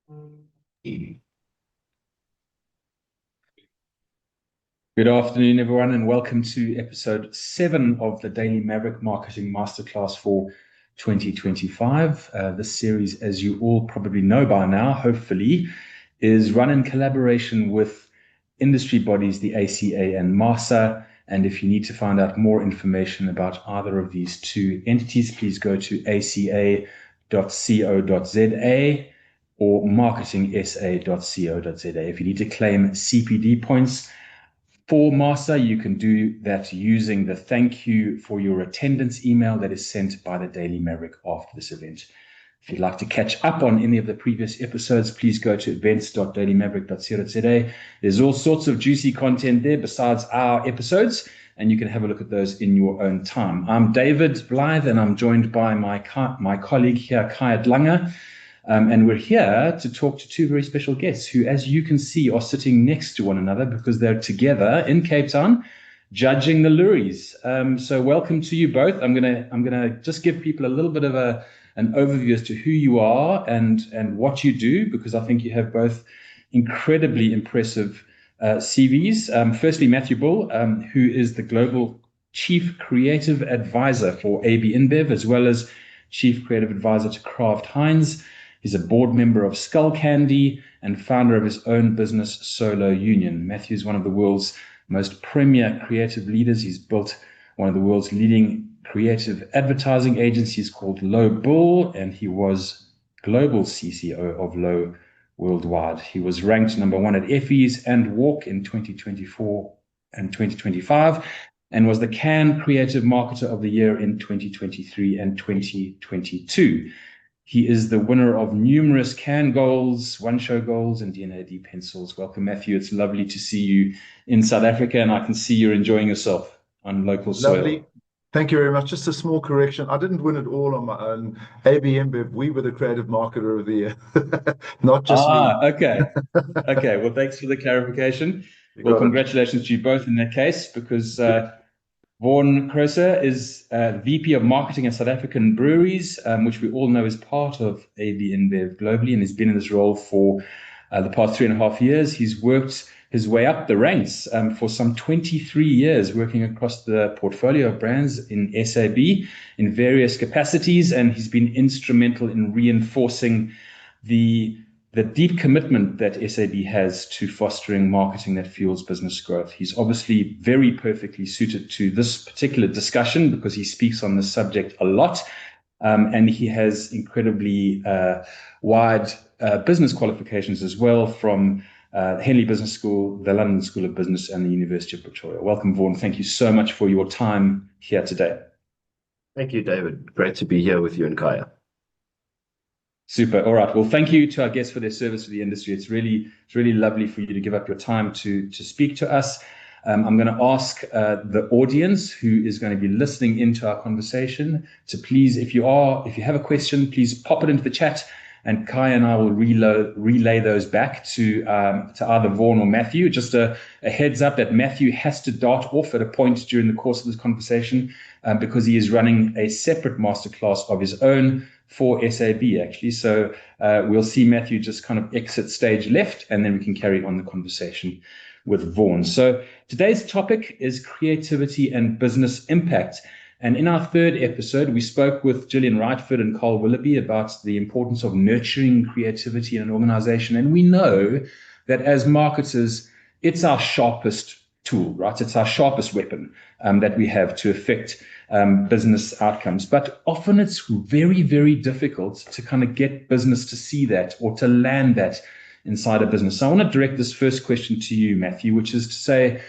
Good afternoon, everyone, and welcome to episode 7 of the Daily Maverick Marketing Masterclass for 2025. This series, as you all probably know by now, hopefully, is run in collaboration with industry bodies, the ACA and MASA. And if you need to find out more information about either of these two entities, please go to aca.co.za or marketingsa.co.za. If you need to claim CPD points for MASA, you can do that using the thank you for your attendance email that is sent by the Daily Maverick after this event. If you'd like to catch up on any of the previous episodes, please go to events.dailymaverick.co.za. There's all sorts of juicy content there besides our episodes, and you can have a look at those in your own time. I'm David Blyth, and I'm joined by my colleague here, Khaya Dlanga. And we're here to talk to two very special guests who, as you can see, are sitting next to one another because they're together in Cape Town judging the lorries. So welcome to you both. I'm gonna just give people a little bit of an overview as to who you are and what you do, because I think you have both incredibly impressive CVs. Firstly, Matthew Bull, who is the Global Chief Creative Advisor for AB InBev, as well as Chief Creative Advisor to Kraft Heinz. He's a board member of Skull Candy and founder of his own business, Solo Union. Matthew is one of the world's most premier creative leaders. He's built one of the world's leading creative advertising agencies called Low Bull, and he was global CCO of Low worldwide. He was ranked number 1 at Effie's and Walk in 2024 and 2025, and was the Cannes Creative Marketer of the Year in 2023 and 2022. He is the winner of numerous Cannes Goals, One Show Goals, and D&AD Pencils. Welcome, Matthew. It's lovely to see you in South Africa, and I can see you're enjoying yourself on local soil. Lovely. Thank you very much. Just a small correction. I didn't win it all on my own. AB InBev, we were the Creative Marketer of the Year, not just me. Okay. Okay. Well, thanks for the clarification. Well, congratulations to you both in that case, because Vaughan Crosser is VP of Marketing at South African Breweries, which we all know is part of AB InBev globally, and has been in this role for the past 3.5 years. He's worked his way up the ranks for some 23 years, working across the portfolio of brands in SAB in various capacities, and he's been instrumental in reinforcing the deep commitment that SAB has to fostering marketing that fuels business growth. He's obviously very perfectly suited to this particular discussion because he speaks on this subject a lot, and he has incredibly wide business qualifications as well from Henley Business School, the London School of Business, and the University of Pretoria. Welcome, Vaughan. Thank you so much for your time here today. Thank you, David. Great to be here with you and Khaya. Super. All right. Well, thank you to our guests for their service to the industry. It's really lovely for you to give up your time to speak to us. I'm going to ask the audience who is going to be listening into our conversation to please, if you have a question, please pop it into the chat, and Khaya and I will relay those back to either Vaughan or Matthew. Just a heads up that Matthew has to dart off at a point during the course of this conversation because he is running a separate masterclass of his own for SAB, actually. So we'll see Matthew just kind of exit stage left, and then we can carry on the conversation with Vaughan. So today's topic is creativity and business impact. And in our third episode, we spoke with Gillian Rightford and Carl Willoughby about the importance of nurturing creativity in an organization. And we know that as marketers, it's our sharpest tool, right? It's our sharpest weapon that we have to affect business outcomes. But often it's very, very difficult to kind of get business to see that or to land that inside a business. So I want to direct this first question to you, Matthew, which is to say,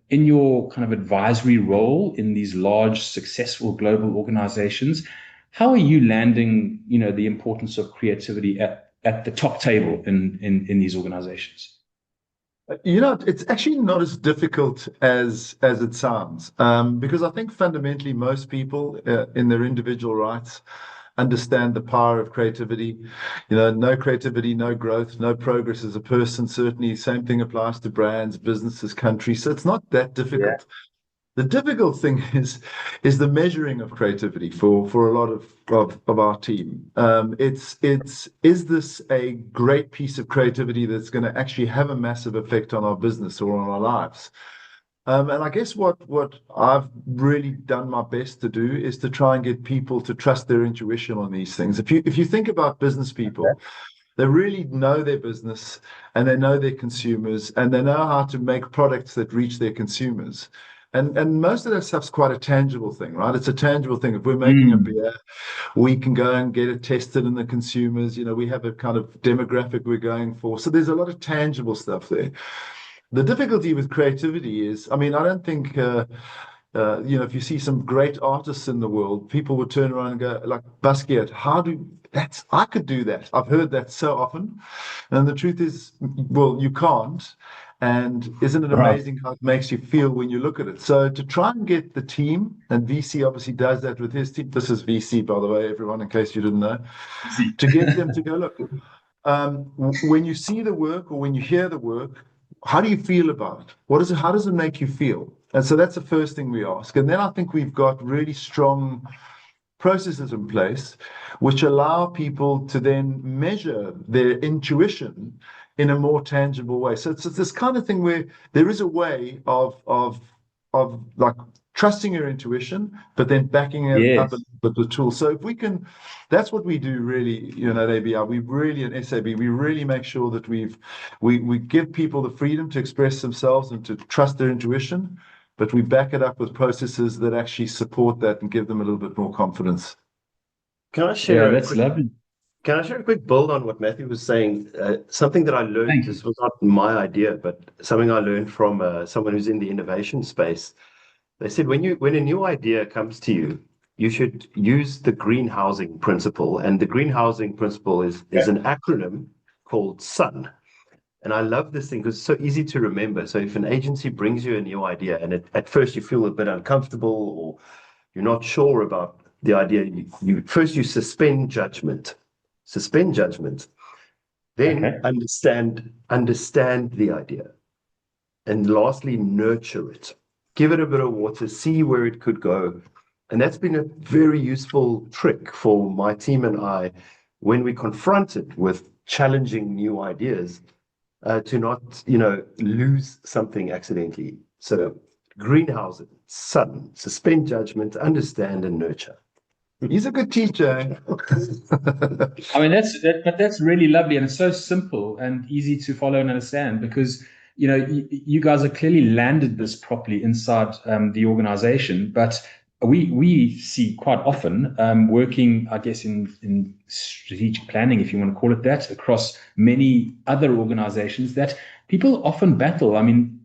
in your kind of advisory role in these large, successful global organizations, how are you landing, the importance of creativity at the top table in these organizations? It's actually not as difficult as it sounds, because I think fundamentally most people in their individual rights understand the power of creativity. No creativity, no growth, no progress as a person. Certainly, same thing applies to brands, businesses, countries. So it's not that difficult. The difficult thing is the measuring of creativity for a lot of our team. Is this a great piece of creativity that's going to actually have a massive effect on our business or on our lives? And I guess what I've really done my best to do is to try and get people to trust their intuition on these things. If you think about business people, they really know their business and they know their consumers and they know how to make products that reach their consumers. And most of that stuff's quite a tangible thing, right? It's a tangible thing. If we're making a beer, we can go and get it tested in the consumers. We have a kind of demographic we're going for. So there's a lot of tangible stuff there. The difficulty with creativity is, I mean, I don't think, if you see some great artists in the world, people would turn around and go, like Basquiat, I could do that. I've heard that so often. And the truth is, well, you can't. And isn't it Right. amazing how it makes you feel when you look at it? So to try and get the team, and VC obviously does that with his team. This is VC, by the way, everyone, in case you didn't know, to get them to go, look, when you see the work or when you hear the work, how do you feel about it? How does it make you feel? And so that's the first thing we ask. And then I think we've got really strong processes in place which allow people to then measure their intuition in a more tangible way. So it's this kind of thing where there is a way of like trusting your intuition, but then backing it up Yes. with the tools. So if we can, that's what we do really, at ABI. We really, at SAB, we really make sure that we give people the freedom to express themselves and to trust their intuition, but we back it up with processes that actually support that and give them a little bit more confidence. Can I Yeah, share a that's quick lovely. Can I share a quick build on what Matthew was saying? Something that I learned, Thank you. this was not my idea, but something I learned from someone who's in the innovation space. They said when a new idea comes to you, you should use the greenhousing principle. And the greenhousing principle is an acronym called SUN. And I love this thing because it's so easy to remember. So if an agency brings you a new idea and at first you feel a bit uncomfortable or you're not sure about the idea, you suspend judgment. Suspend judgment, then Okay. understand the idea, and lastly, nurture it. Give it a bit of water, see where it could go. And that's been a very useful trick for my team and I when we confronted with challenging new ideas, to not, lose something accidentally. So greenhouse it, sudden, suspend judgment, understand and nurture. He's a good teacher. I mean, but that's really lovely, and it's so simple and easy to follow and understand because you guys have clearly landed this properly inside the organization. But we see quite often working, I guess, in strategic planning, if you want to call it that, across many other organizations that people often battle. I mean,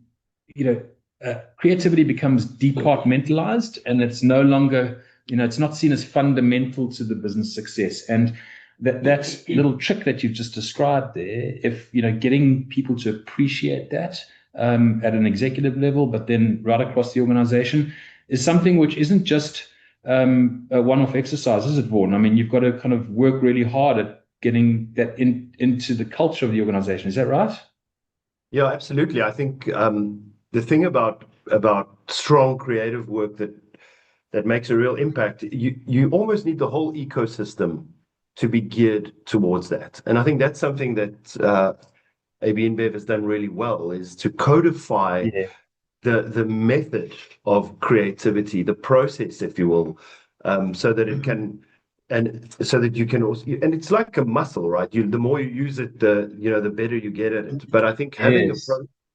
creativity becomes departmentalized, and it's no longer it's not seen as fundamental to the business success. And that little trick that you've just described there, if getting people to appreciate that at an executive level, but then right across the organization, is something which isn't just a one-off exercise, is it, Vaughan? I mean, you've got to kind of work really hard at getting that into the culture of the organization. Is that right? Yeah, absolutely. I think the thing about strong creative work that makes a real impact, you almost need the whole ecosystem to be geared towards that. And I think that's something that AB InBev has done really well, is to codify Yeah. the method of creativity, the process, if you will, so that it can, and so that you can also, and it's like a muscle, right? The more you use it, the better you get at it. But I think Yes.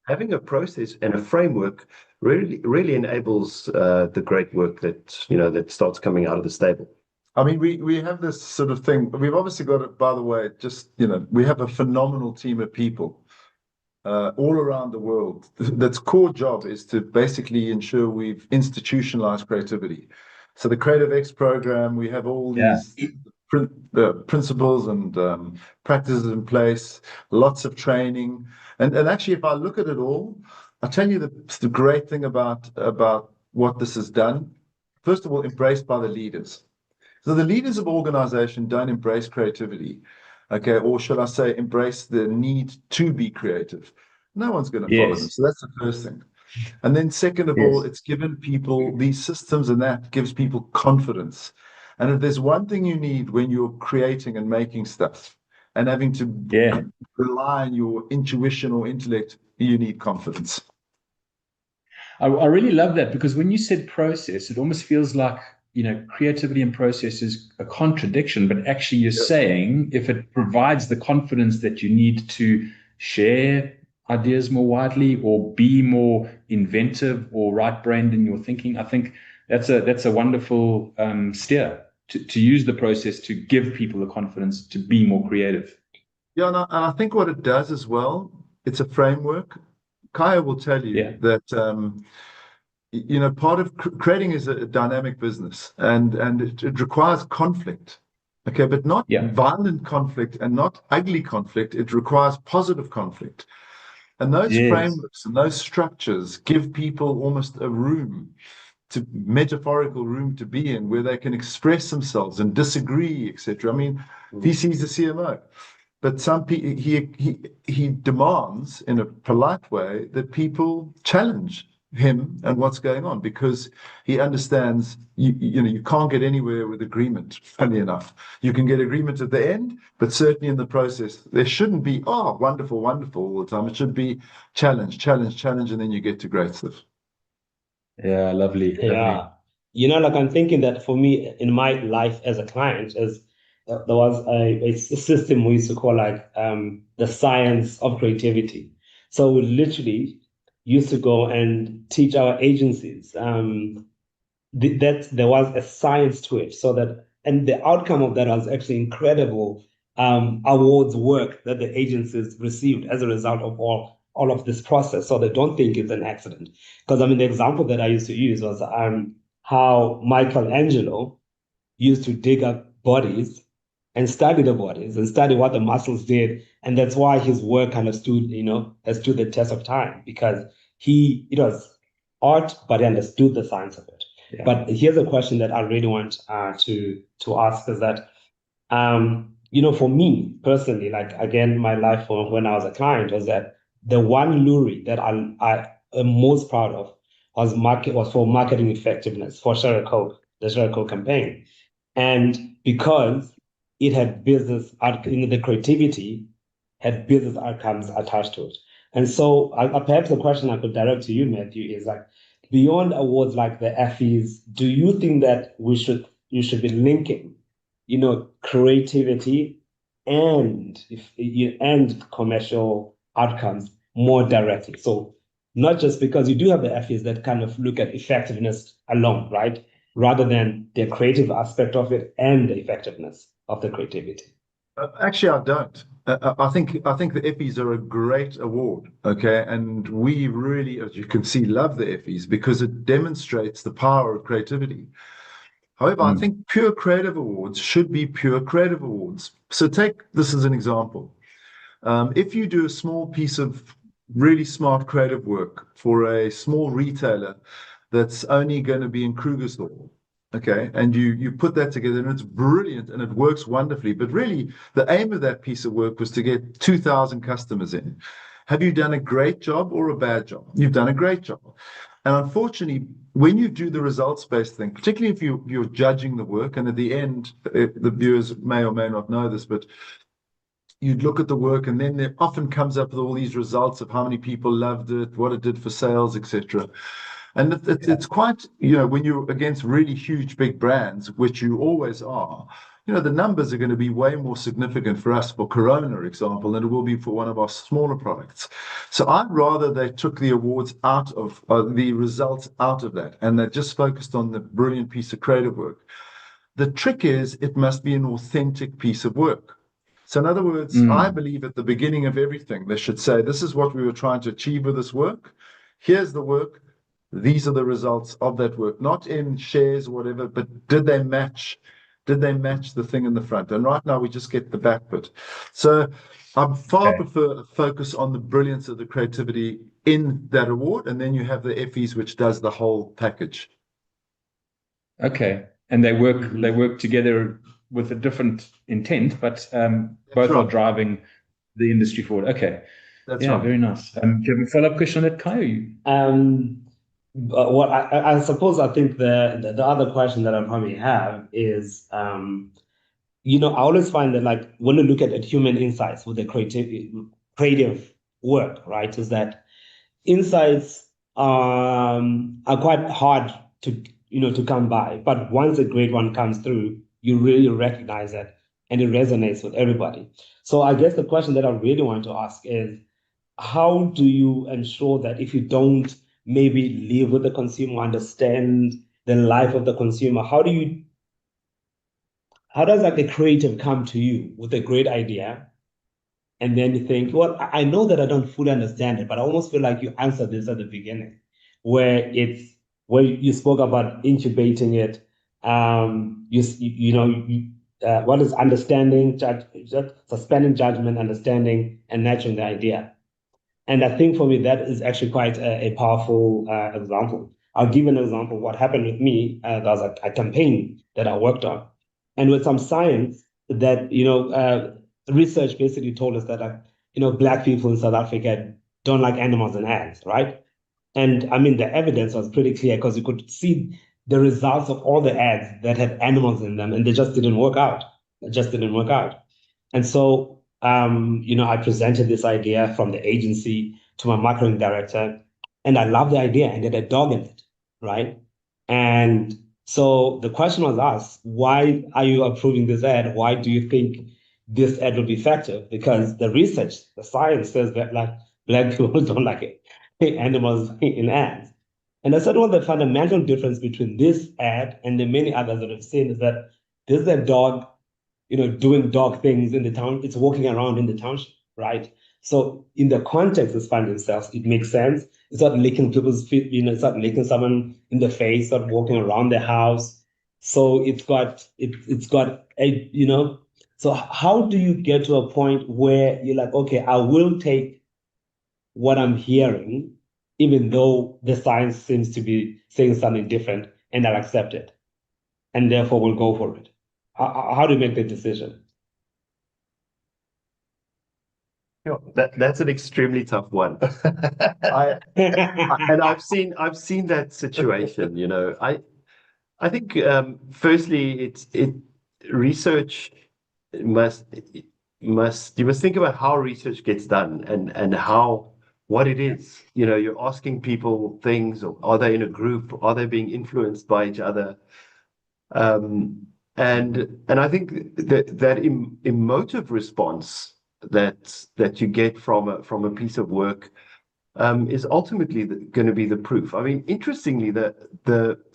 having a process and a framework really enables the great work that starts coming out of the stable. I mean, we have this sort of thing. We've obviously got it, by the way, we have a phenomenal team of people all around the world. That's core job is to basically ensure we've institutionalized creativity. So the Creative X program, we have all Yeah. these principles and practices in place, lots of training. And actually, if I look at it all, I'll tell you the great thing about what this has done. First of all, embraced by the leaders. So the leaders of organization don't embrace creativity, okay, or should I say, embrace the need to be creative. No one's going to follow them. Yes. So that's the first thing. And then second of all, Yes. it's given people these systems, and that gives people confidence. And if there's one thing you need when you're creating and making stuff and having to Yeah. rely on your intuition or intellect, you need confidence. I really love that, because when you said process, it almost feels like, creativity and process is a contradiction, but actually you're Yeah. saying if it provides the confidence that you need to share ideas more widely or be more inventive or right-brained in your thinking, I think that's a wonderful steer to use the process to give people the confidence to be more creative. Yeah, and I think what it does as well, it's a framework. Khaya will tell you Yeah. that part of creating is a dynamic business, and it requires conflict. Okay, but not Yeah. violent conflict and not ugly conflict. It requires positive conflict. And those Yes. frameworks and those structures give people almost a room, to metaphorical room to be in, where they can express themselves and disagree, etc. I mean, VC's the CMO, but some people he demands in a polite way that people challenge him and what's going on, because he understands you can't get anywhere with agreement. Funny enough, you can get agreement at the end, but certainly in the process there shouldn't be wonderful, wonderful all the time. It should be challenge, challenge, challenge, and then you get to great stuff. Yeah, lovely, lovely. Yeah. Like I'm thinking that for me in my life as a client is there was a system we used to call like the science of creativity. So we literally used to go and teach our agencies that there was a science to it, so that, and the outcome of that was actually incredible awards work that the agencies received as a result of all of this process. So they don't think it's an accident. Because I mean, the example that I used to use was how Michelangelo used to dig up bodies and study the bodies and study what the muscles did. And that's why his work kind of has stood the test of time, because it was art, but he understood the science of it. Yeah. But here's a question that I really want to ask is that, for me personally, like again, my life when I was a client was that the one lure that I am most proud of was for marketing effectiveness for Sherry Coke, the Sherry Coke campaign. And because it had the creativity had business outcomes attached to it. And so perhaps the question I could direct to you, Matthew, is like, beyond awards like the Effies, do you think that you should be linking, creativity and and commercial outcomes more directly? So not just because you do have the Effies that kind of look at effectiveness alone, right? Rather than the creative aspect of it and the effectiveness of the creativity. Actually, I don't. I think the Effies are a great award. Okay, and we really, as you can see, love the Effies because it demonstrates the power of creativity. However, I think pure creative awards should be pure creative awards. So take this as an example. If you do a small piece of really smart creative work for a small retailer that's only going to be in Krugersdorp, okay, and you put that together and it's brilliant and it works wonderfully, but really the aim of that piece of work was to get 2,000 customers in. Have you done a great job or a bad job? You've done a great job. And unfortunately, when you do the results-based thing, particularly if you're judging the work, and at the end, the viewers may or may not know this, but you'd look at the work and then there often comes up with all these results of how many people loved it, what it did for sales, etc. And it's quite, when you're against really huge, big brands, which you always are, the numbers are going to be way more significant for us, for Corona, example, than it will be for one of our smaller products. So I'd rather they took the awards out of the results out of that, and they just focused on the brilliant piece of creative work. The trick is it must be an authentic piece of work. So in other words, I believe at the beginning of everything, they should say, this is what we were trying to achieve with this work. Here's the work. These are the results of that work, not in shares or whatever, but did they match? Did they match the thing in the front? And right now we just get the back bit. So I far prefer a focus on the brilliance of the creativity in that award. And then you have the Effies, which does the whole package. Okay. And they work together with a different intent, but both are driving the industry forward. Okay. That's Yeah, right. very nice. Do you have a follow-up question on that, Khaya? What I suppose I think the other question that I probably have is, I always find that like when you look at human insights with the creative work, right, is that insights are quite hard to come by. But once a great one comes through, you really recognize it and it resonates with everybody. So I guess the question that I really want to ask is, how do you ensure that if you don't maybe live with the consumer, understand the life of the consumer, how does like a creative come to you with a great idea? And then you think, well, I know that I don't fully understand it, but I almost feel like you answered this at the beginning, where you spoke about incubating it. What is understanding, suspending judgment, understanding, and nurturing the idea. And I think for me, that is actually quite a powerful example. I'll give an example of what happened with me. There was a campaign that I worked on. And with some science that, research basically told us that, Black people in South Africa don't like animals in ads, right? And I mean, the evidence was pretty clear because you could see the results of all the ads that had animals in them, and they just didn't work out. It just didn't work out. And so, I presented this idea from the agency to my marketing director, and I loved the idea and had a dog in it, right? And so the question was asked, why are you approving this ad? Why do you think this ad will be effective? Because the research, the science says that like Black people don't like it, animals in ads. And I said, well, the fundamental difference between this ad and the many others that I've seen is that this is a dog doing dog things in the town. It's walking around in the township, right? So in the context of finding themselves, it makes sense. It's not licking people's feet, it's not licking someone in the face, not walking around the house. So it's got so how do you get to a point where you're like, okay, I will take what I'm hearing, even though the science seems to be saying something different, and I'll accept it. And therefore we'll go for it. How do you make the decision? That's an extremely tough one. And I've seen that situation, I think firstly research must you must think about how research gets done and what it is. You're asking people things, or are they in a group? Are they being influenced by each other? And I think that emotive response that you get from a piece of work is ultimately going to be the proof. I mean, interestingly,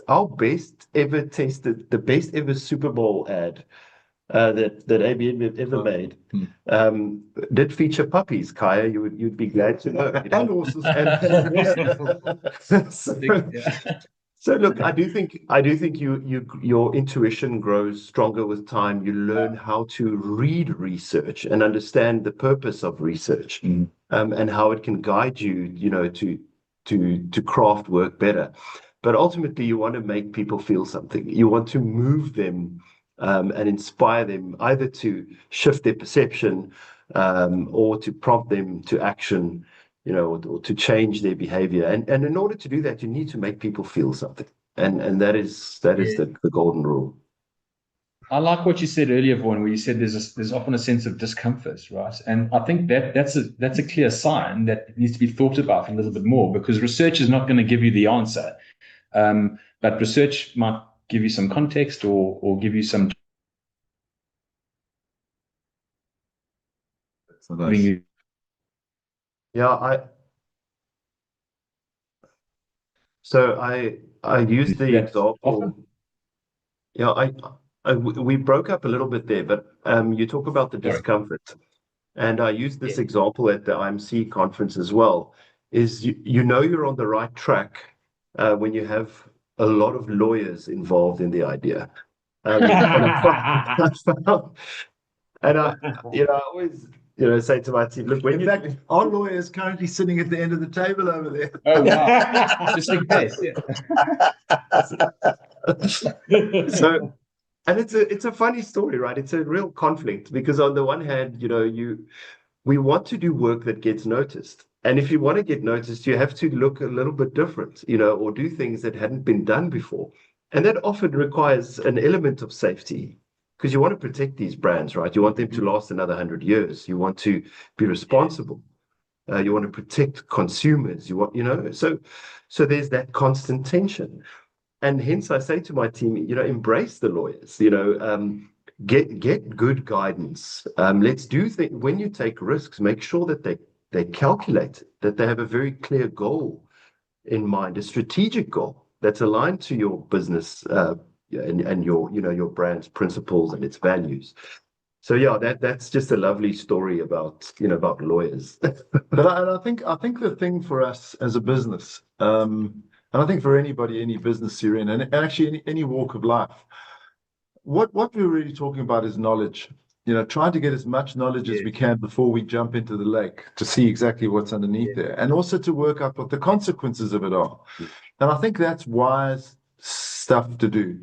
our best ever Super Bowl ad that ABN ever made did feature puppies. Khaya, you'd be glad to know. And horses. So look, I do think your intuition grows stronger with time. You learn how to read research and understand the purpose of research, and how it can guide you, to craft work better. But ultimately, you want to make people feel something. You want to move them, and inspire them either to shift their perception, or to prompt them to action, or to change their behavior. And in order to do that, you need to make people feel something. And that is the golden rule. I like what you said earlier, Vaughan, where you said there's often a sense of discomfort, right? And I think that's a clear sign that needs to be thought about a little bit more, because research is not going to give you the answer, but research might give you some context or give you some. So nice. Yeah, I used the example. Often? Yeah, we broke up a little bit there, but you talk about the discomfort, and I used this example at the IMC conference as well. Is you're on the right track when you have a lot of lawyers involved in the idea. And I always say to my team, look, In fact, our lawyer is currently sitting at the end of the table over there. Oh wow! Just in case, yeah. So, and it's a funny story, right? It's a real conflict, because on the one hand, we want to do work that gets noticed. And if you want to get noticed, you have to look a little bit different, or do things that hadn't been done before. And that often requires an element of safety because you want to protect these brands, right? You want them to last another 100 years. You want to be responsible. You want to protect consumers. So there's that constant tension. And hence I say to my team, embrace the lawyers, get good guidance. Let's do things when you take risks, make sure that they calculate, that they have a very clear goal in mind, a strategic goal that's aligned to your business and your brand's principles and its values. So yeah, that's just a lovely story about lawyers. But I think the thing for us as a business, and I think for anybody, any business you're in, and actually any walk of life, what we're really talking about is knowledge. Trying to get as much knowledge as we can before we jump into the lake to see exactly what's underneath there, and also to work out what the consequences of it are. And I think that's wise stuff to do.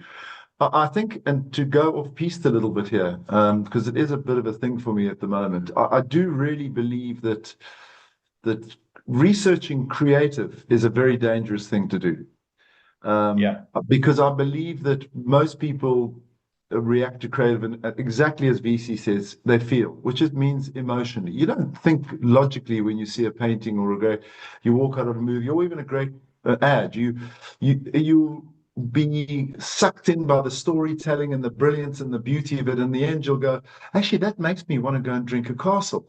I think, and to go off piste a little bit here, because it is a bit of a thing for me at the moment. I do really believe that researching creative is a very dangerous thing to do. Because I believe that most people react to creative and exactly as VC says, they feel, which it means emotionally. You don't think logically when you see a painting or you walk out of a movie or even a great ad. You be sucked in by the storytelling and the brilliance and the beauty of it. In the end, you'll go, actually, that makes me want to go and drink a castle.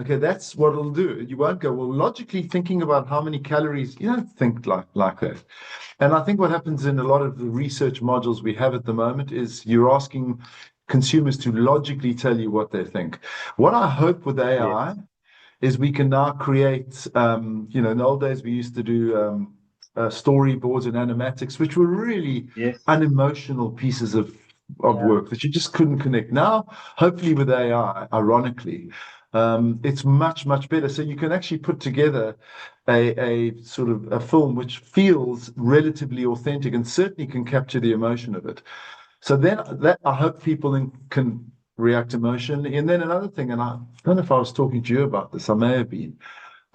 Okay, that's what it'll do. You won't go, well, logically thinking about how many calories, you don't think like that. And I think what happens in a lot of the research modules we have at the moment is you're asking consumers to logically tell you what they think. What I hope with AI is we can now create, in the old days we used to do storyboards and animatics, which were really unemotional pieces of work that you just couldn't connect. Now, hopefully with AI, ironically, it's much, much better. So you can actually put together a sort of a film which feels relatively authentic and certainly can capture the emotion of it. So then that I hope people can react emotionally. And then another thing, and I don't know if I was talking to you about this, I may have been.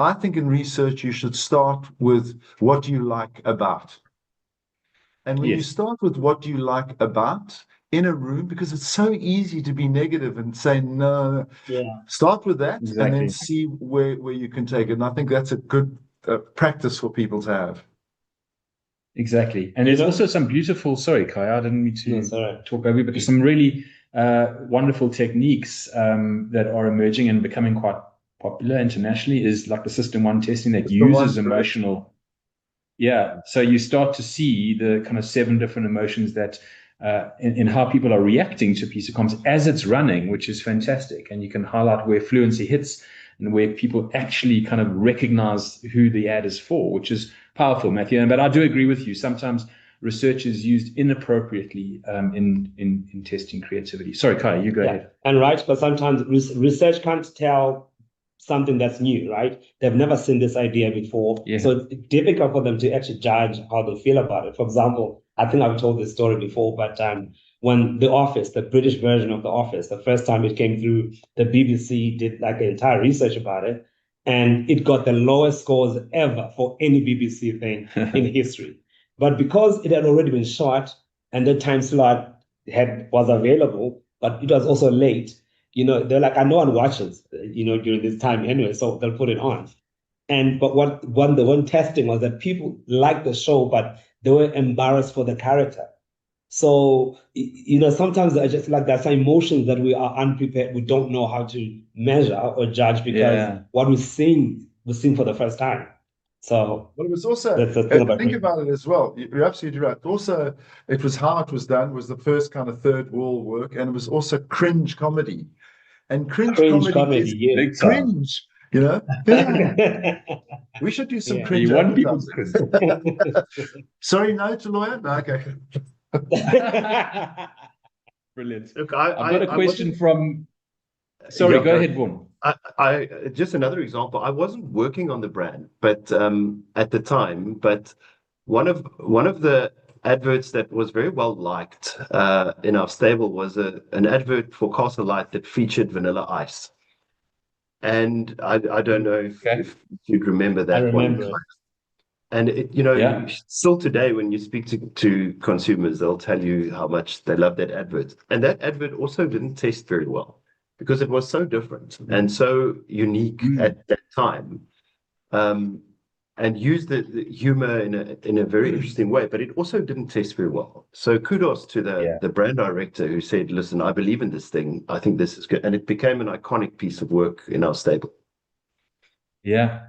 I think in research, you should start with what you like about. And when you start with what you like about in a room, because it's so easy to be negative and say, no, start with that and then see where you can take it. And I think that's a good practice for people to have. Exactly. And there's also some beautiful, sorry, Khaya, I didn't mean to talk over you, but there's some really wonderful techniques that are emerging and becoming quite popular internationally, is like the System 1 testing that uses emotional. Yeah. So you start to see the kind of 7 different emotions that in how people are reacting to a piece of comms as it's running, which is fantastic. And you can highlight where fluency hits and where people actually kind of recognize who the ad is for, which is powerful, Matthew. But I do agree with you. Sometimes research is used inappropriately in testing creativity. Sorry, Khaya, you go ahead. And but sometimes research can't tell something that's new, right? They've never seen this idea before. So it's difficult for them to actually judge how they feel about it. For example, I think I've told this story before, but when The Office, the British version of The Office, the first time it came through, the BBC did like an entire research about it, and it got the lowest scores ever for any BBC thing in history. But because it had already been shot and the time slot was available, but it was also late, they're like, no one watches, during this time anyway, so they'll put it on. But the one testing was that people liked the show, but they were embarrassed for the character. So, sometimes I just like there's some emotions that we are unprepared. We don't know how to measure or judge because what we're seeing for the first time. So, but it was also, that's the thing about it as well. You're absolutely right. Also, it was how it was done was the first kind of third wall work, and it was also cringe comedy. And cringe comedy is cringe, We should do some cringe. You want people to cringe. Sorry, no to lawyer? No, okay. Brilliant. Look, I've got a question from... Sorry, go ahead, Vaughan. I just another example. I wasn't working on the brand, but at the time, but one of the adverts that was very well liked in our stable was an advert for Castle Light that featured Vanilla Ice. And I don't know if you'd remember I that one. remember it. And still today, when you speak to consumers, they'll tell you how much they love that advert. And that advert also didn't test very well because it was so different and so unique at that time. And used the humor in a very interesting way, but it also didn't test very well. So kudos to the brand director who said, "Listen, I believe in this thing. I think this is good," and it became an iconic piece of work in our stable. Yeah,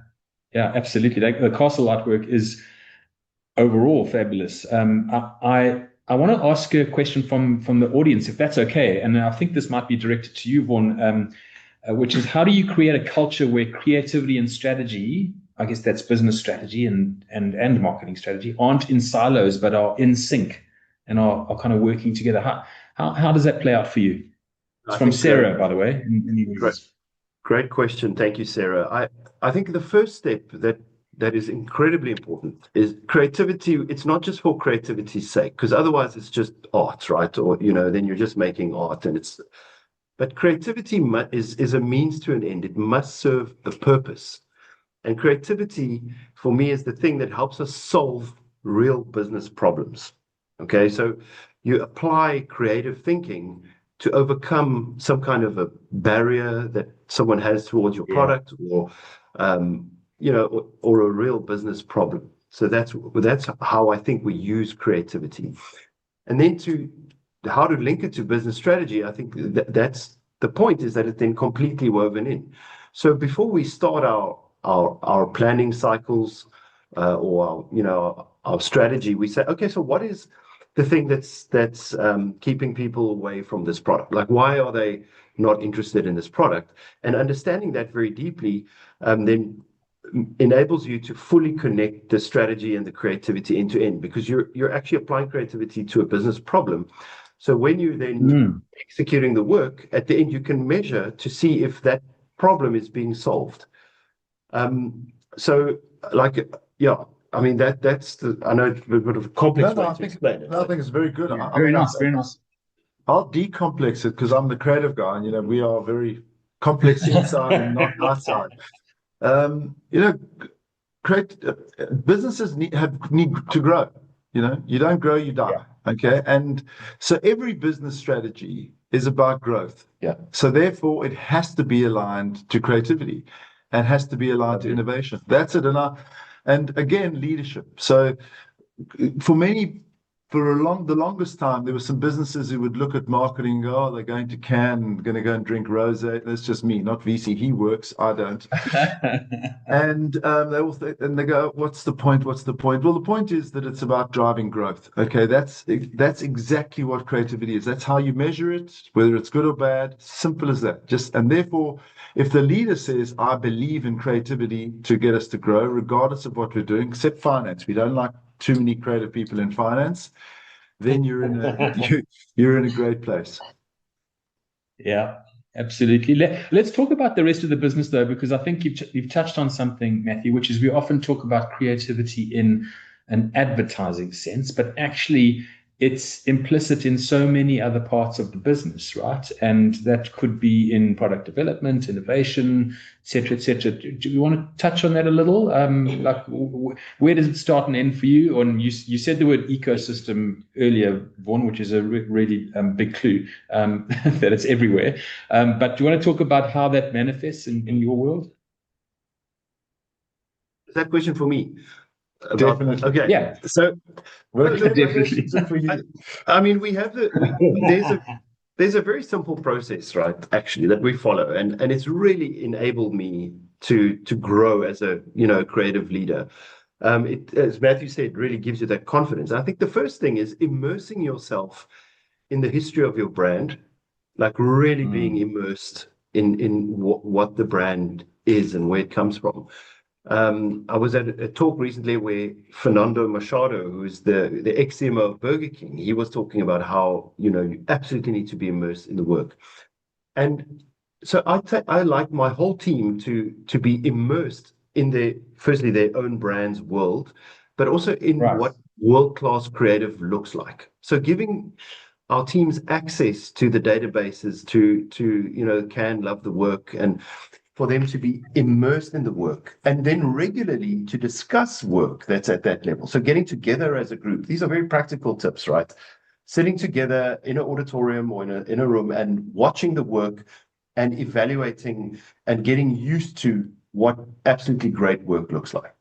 absolutely. The castle artwork is overall fabulous. I want to ask you a question from the audience, if that's okay, and I think this might be directed to you, Vaughan, which is, how do you create a culture where creativity and strategy, I guess that's business strategy and marketing strategy, aren't in silos but are in sync and are kind of working together? How does that play out for you? It's from Sarah, by the way. Great question. Thank you, Sarah. I think the first step that is incredibly important is creativity. It's not just for creativity's sake, because otherwise it's just art, right? Or, then you're just making art, but creativity is a means to an end. It must serve a purpose. And creativity, for me, is the thing that helps us solve real business problems. Okay, so you apply creative thinking to overcome some kind of a barrier that someone has towards your product, or or a real business problem. So that's how I think we use creativity. And then how to link it to business strategy, I think that's the point, is that it's then completely woven in. So before we start our planning cycles, or our strategy, we say, okay, so what is the thing that's keeping people away from this product? Like, why are they not interested in this product? And understanding that very deeply then enables you to fully connect the strategy and the creativity end to end, because you're actually applying creativity to a business problem. So when you're then executing the work, at the end you can measure to see if that problem is being solved. So, I mean, that's I know it's a bit of a complex way to explain it. I think it's very good. Very nice, very nice. I'll decomplex it because I'm the creative guy, and we are very complex inside and not outside. Businesses need to grow. You don't grow, you die. Okay, and so every business strategy is about growth. So therefore, it has to be aligned to creativity, and has to be aligned to innovation. That's it. And again, leadership. So for the longest time, there were some businesses who would look at marketing and go, "Oh, they're going to Cannes, going to go and drink rosé." That's just me, not VC. He works, I don't. And they go, "What's the point? What's the point?" Well, the point is that it's about driving growth. Okay, that's exactly what creativity is. That's how you measure it, whether it's good or bad. Simple as that. And therefore, if the leader says, "I believe in creativity to get us to grow, regardless of what we're doing," except finance, we don't like too many creative people in finance, then you're in a great place. Yeah, absolutely. Let's talk about the rest of the business, though, because I think you've touched on something, Matthew, which is we often talk about creativity in an advertising sense, but actually it's implicit in so many other parts of the business, right? And that could be in product development, innovation, et cetera, et cetera. Do you want to touch on that a little? Where does it start and end for you? And you said the word ecosystem earlier, Vaughan, which is a really big clue that it's everywhere. But do you want to talk about how that manifests in your world? Is that question for me? Definitely. Okay. Yeah. So definitely for you. I mean, there's a very simple process, right? Actually, that we follow, and it's really enabled me to grow as a creative leader. As Matthew said, really gives you that confidence. I think the first thing is immersing yourself in the history of your brand, like really being immersed in what the brand is and where it comes from. I was at a talk recently where Fernando Machado, who is the ex-CMO of Burger King, he was talking about how you absolutely need to be immersed in the work. And so I like my whole team to be immersed in firstly their own brand's world, but also in what world-class creative looks like. So giving our teams access to the databases, to Can Love the Work, and for them to be immersed in the work and then regularly to discuss work that's at that level. So getting together as a group, these are very practical tips, right? Sitting together in an auditorium or in a room and watching the work and evaluating and getting used to what absolutely great work looks like.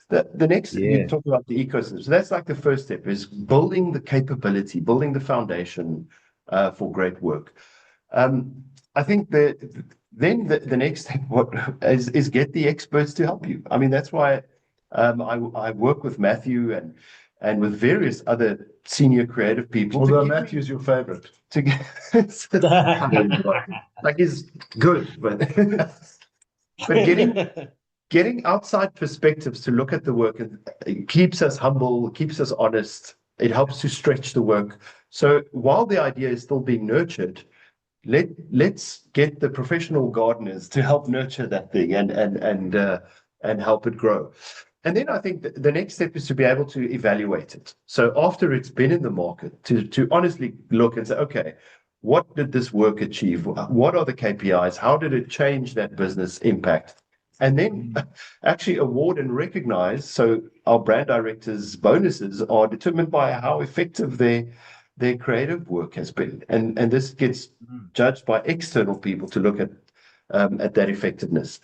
The next, you talk about the ecosystem. So that's like the first step, is building the capability, building the foundation for great work. I think that then the next step is get the experts to help you. I mean, that's why I work with Matthew and with various other senior creative people. Although Matthew's your favorite. To get, like he's good, but getting outside perspectives to look at the work, and it keeps us humble, keeps us honest. It helps to stretch the work. So while the idea is still being nurtured, let's get the professional gardeners to help nurture that thing and help it grow. And then I think the next step is to be able to evaluate it. So after it's been in the market, to honestly look and say, okay, what did this work achieve? What are the KPIs? How did it change that business impact? And then actually award and recognize. So our brand directors' bonuses are determined by how effective their creative work has been. And this gets judged by external people to look at that effectiveness.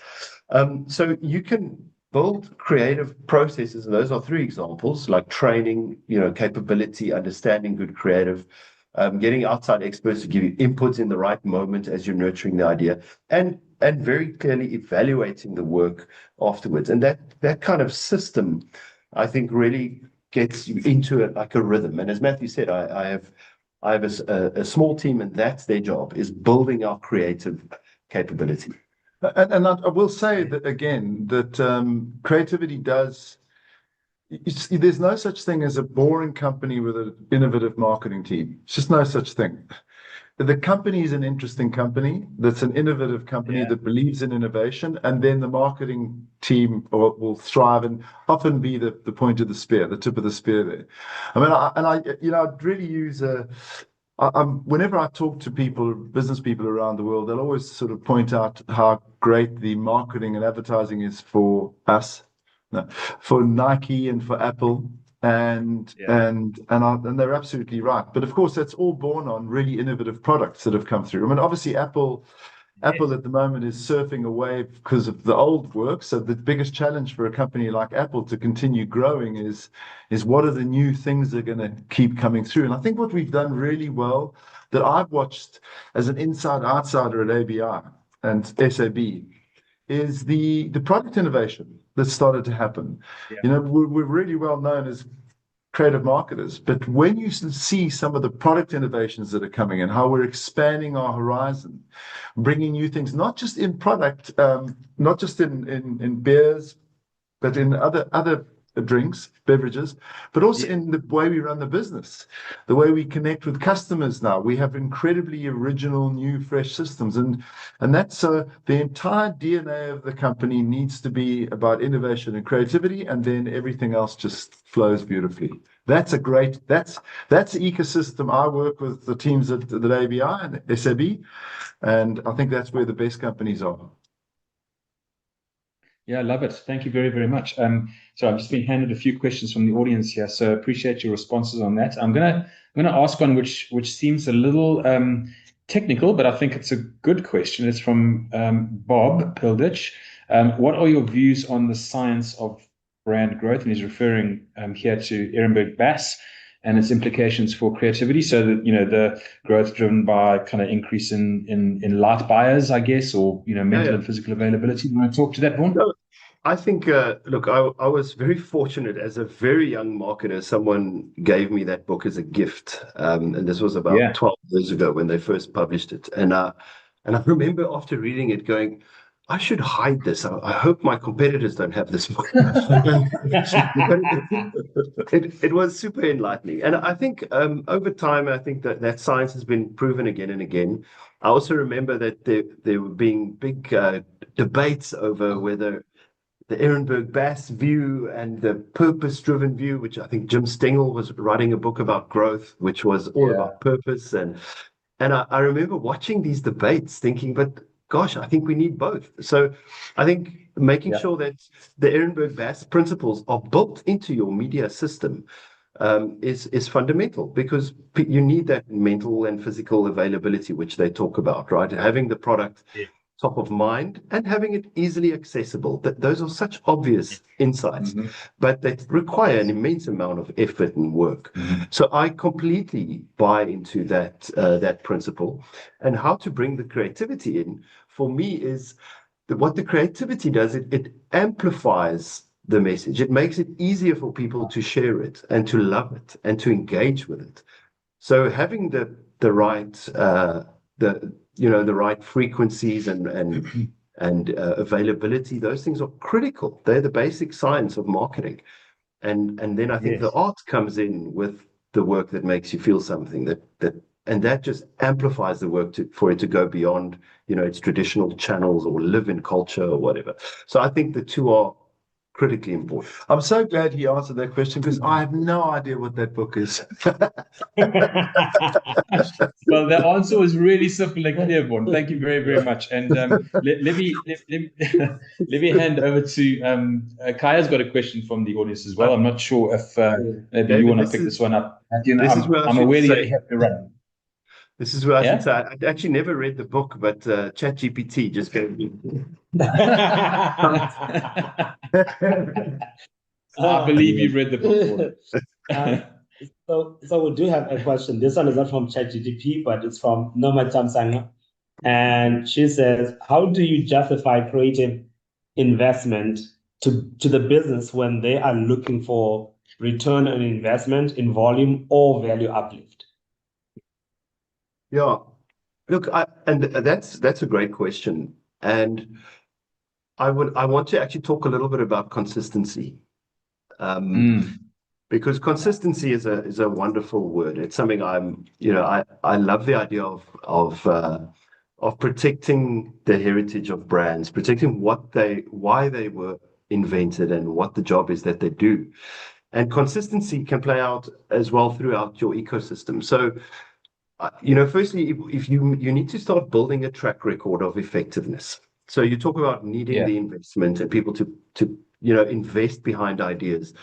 So you can build creative processes, and those are three examples, like training, capability, understanding good creative, getting outside experts to give you inputs in the right moment as you're nurturing the idea, and very clearly evaluating the work afterwards. And that kind of system, I think, really gets you into it like a rhythm. And as Matthew said, I have a small team, and that's their job, is building our creative capability. And I will say that again, that creativity does. There's no such thing as a boring company with an innovative marketing team. It's just no such thing. The company is an interesting company. That's an innovative company that believes in innovation, and then the marketing team will thrive and often be the point of the spear, the tip of the spear there. I mean, I'd really use whenever I talk to people, business people around the world, they'll always sort of point out how great the marketing and advertising is for us, for Nike and for Apple, and they're absolutely right. But of course, that's all born on really innovative products that have come through. I mean, obviously, Apple at the moment is surfing a wave because of the old work. So the biggest challenge for a company like Apple to continue growing is what are the new things that are going to keep coming through. And I think what we've done really well, that I've watched as an outsider at ABI and SAB, is the product innovation that started to happen. We're really well known as creative marketers, but when you see some of the product innovations that are coming in, how we're expanding our horizon, bringing new things, not just in product, not just in beers, but in other drinks, beverages, but also in the way we run the business, the way we connect with customers now. We have incredibly original, new, fresh systems. And that's the entire DNA of the company needs to be about innovation and creativity, and then everything else just flows beautifully. That's the ecosystem. I work with the teams at ABI and SAB, and I think that's where the best companies are. Yeah, I love it. Thank you very, very much. So I've just been handed a few questions from the audience here, so appreciate your responses on that. I'm gonna ask one which seems a little technical, but I think it's a good question. It's from Bob Pildich. What are your views on the science of brand growth? And he's referring here to Ehrenberg Bass and its implications for creativity. So that the growth driven by kind of increase in light buyers, I guess, or mental and physical availability. You want to talk to that, Vaughan? No, I think look, I was very fortunate as a very young marketer. Someone gave me that book as a gift, and this was about 12 years ago when they first published it. And I remember after reading it, going, I should hide this. I hope my competitors don't have this book. It was super enlightening. And I think over time, I think that science has been proven again and again. I also remember that there were being big debates over whether the Ehrenberg Bass view and the purpose-driven view, which I think Jim Stengel was writing a book about growth, which was all about purpose. And I remember watching these debates thinking, but gosh, I think we need both. So I think making sure that the Ehrenberg Bass principles are built into your media system is fundamental, because you need that mental and physical availability, which they talk about, right? Having the product top of mind and having it easily accessible. Those are such obvious insights, but they require an immense amount of effort and work. So I completely buy into that principle. And how to bring the creativity in, for me, is what the creativity does. It amplifies the message. It makes it easier for people to share it and to love it and to engage with it. So having the right the right frequencies and availability, those things are critical. They're the basic science of marketing. And then I think the art comes in with the work that makes you feel something, that just amplifies the work for it to go beyond, its traditional channels or live in culture or whatever. So I think the two are critically important. I'm so glad he answered that question, because I have no idea what that book is. Well, the answer was really simple and clear, Vaughn. Thank you very, very much. And let me hand over to Khaya's got a question from the audience as well. I'm not sure if maybe David, you want to pick this one up. I'm aware that you have to run. This is where I should say I actually never read the book, but ChatGPT just gave me. I believe you've read the book. So we do have a question. This one is not from ChatGPT, but it's from Noma Chamsanga. And she says, how do you justify creative investment to the business when they are looking for return on investment in volume or value uplift? Yeah, look, and that's a great question, and I want to actually talk a little bit about consistency, because consistency is a wonderful word. It's something I love the idea of protecting the heritage of brands, protecting why they were invented and what the job is that they do, and consistency can play out as well throughout your ecosystem. So. Firstly, if you need to start building a track record of effectiveness. So you talk about needing the investment and people to invest behind ideas.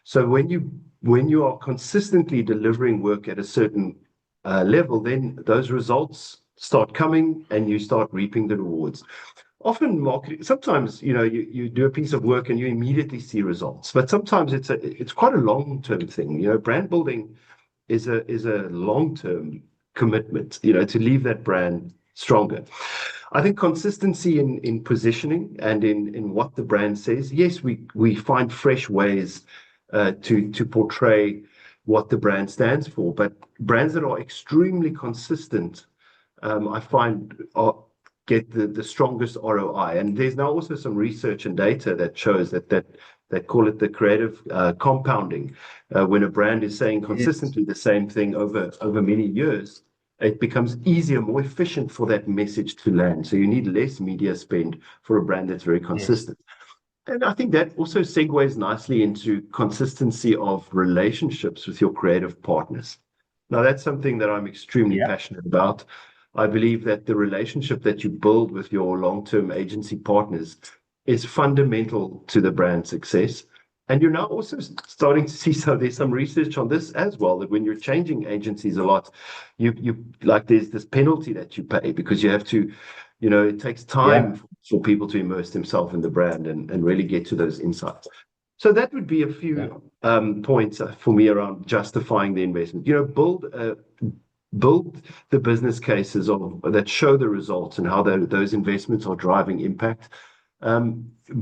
So when you are consistently delivering work at a certain level, then those results start coming and you start reaping the rewards. Often marketing, sometimes you do a piece of work and you immediately see results, but sometimes it's quite a long-term thing. Brand building is a long-term commitment, to leave that brand stronger. I think consistency in positioning and in what the brand says. Yes, we find fresh ways to portray what the brand stands for, but brands that are extremely consistent, I find get the strongest ROI. And there's now also some research and data that shows that they call it the creative compounding. When a brand is saying consistently the same thing over many years, it becomes easier, more efficient for that message to land. So you need less media spend for a brand that's very consistent. And I think that also segues nicely into consistency of relationships with your creative partners. Now, that's something that I'm extremely passionate about. I believe that the relationship that you build with your long-term agency partners is fundamental to the brand success. And you're now also starting to see, so there's some research on this as well, that when you're changing agencies a lot, there's this penalty that you pay because you have to, it takes time for people to immerse themselves in the brand and really get to those insights. So that would be a few points for me around justifying the investment. Build the business cases that show the results and how those investments are driving impact.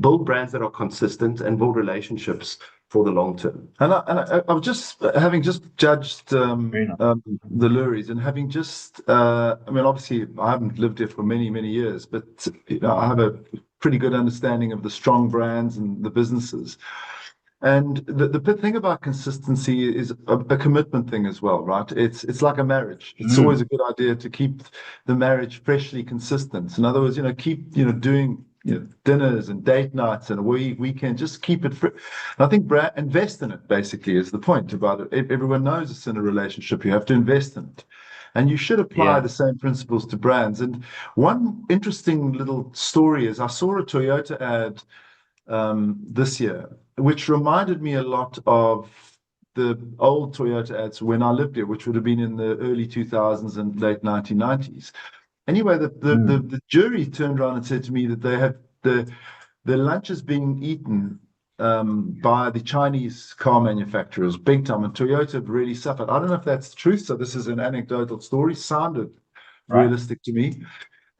Build brands that are consistent and build relationships for the long term. And I'm just having judged the Luries and having obviously I haven't lived here for many, many years, but I have a pretty good understanding of the strong brands and the businesses. And the thing about consistency is a commitment thing as well, right? It's like a marriage. It's always a good idea to keep the marriage freshly consistent. In other words, keep doing dinners and date nights and we can just keep it free. And I think invest in it basically is the point about it. Everyone knows it's in a relationship. You have to invest in it. And you should apply Yeah. the same principles to brands. And one interesting little story is I saw a Toyota ad this year, which reminded me a lot of the old Toyota ads when I lived here, which would have been in the early 2000s and late 1990s. Anyway, the jury turned around and said to me that they had the lunch is being eaten by the Chinese car manufacturers big time, and Toyota have really suffered. I don't know if that's the truth, so this is an anecdotal story, sounded realistic to me.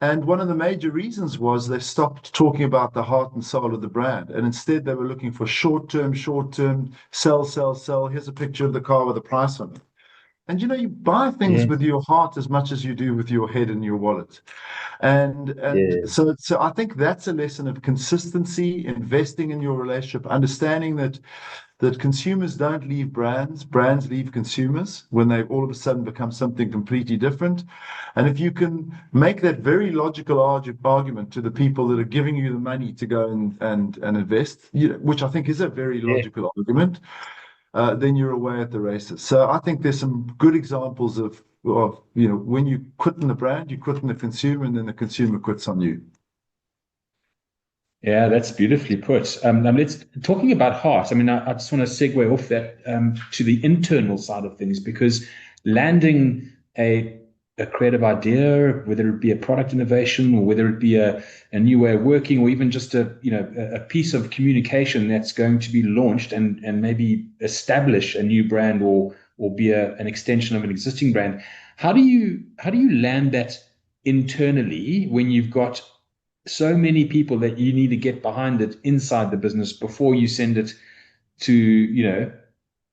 And one of the major reasons was they stopped talking about the heart and soul of the brand. And instead, they were looking for short term, sell, sell, sell. Here's a picture of the car with a price on it. And you buy things with your heart as much as you do with your head and your wallet. And so I think that's a lesson of consistency, investing in your relationship, understanding that consumers don't leave brands, brands leave consumers when they all of a sudden become something completely different. And if you can make that very logical argument to the people that are giving you the money to go and invest, which I think is a very logical argument, then you're away at the races. So I think there's some good examples of when you quit in the brand, you quit in the consumer, and then the consumer quits on you. Yeah, that's beautifully put. Let's talking about heart. I mean, I just want to segue off that to the internal side of things, because landing a creative idea, whether it be a product innovation or whether it be a new way of working, or even just a piece of communication that's going to be launched and maybe establish a new brand or be an extension of an existing brand. How do you land that internally when you've got so many people that you need to get behind it inside the business before you send it to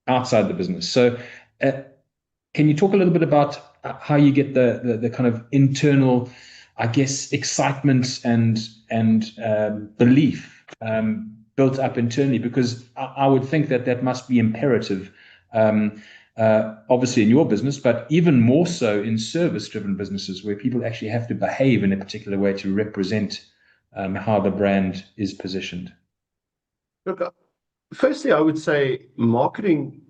outside the business? So can you talk a little bit about how you get the kind of internal, I guess, excitement and belief built up internally? Because I would think that must be imperative, obviously in your business, but even more so in service-driven businesses where people actually have to behave in a particular way to represent how the brand is positioned. Look, firstly, I would say marketing,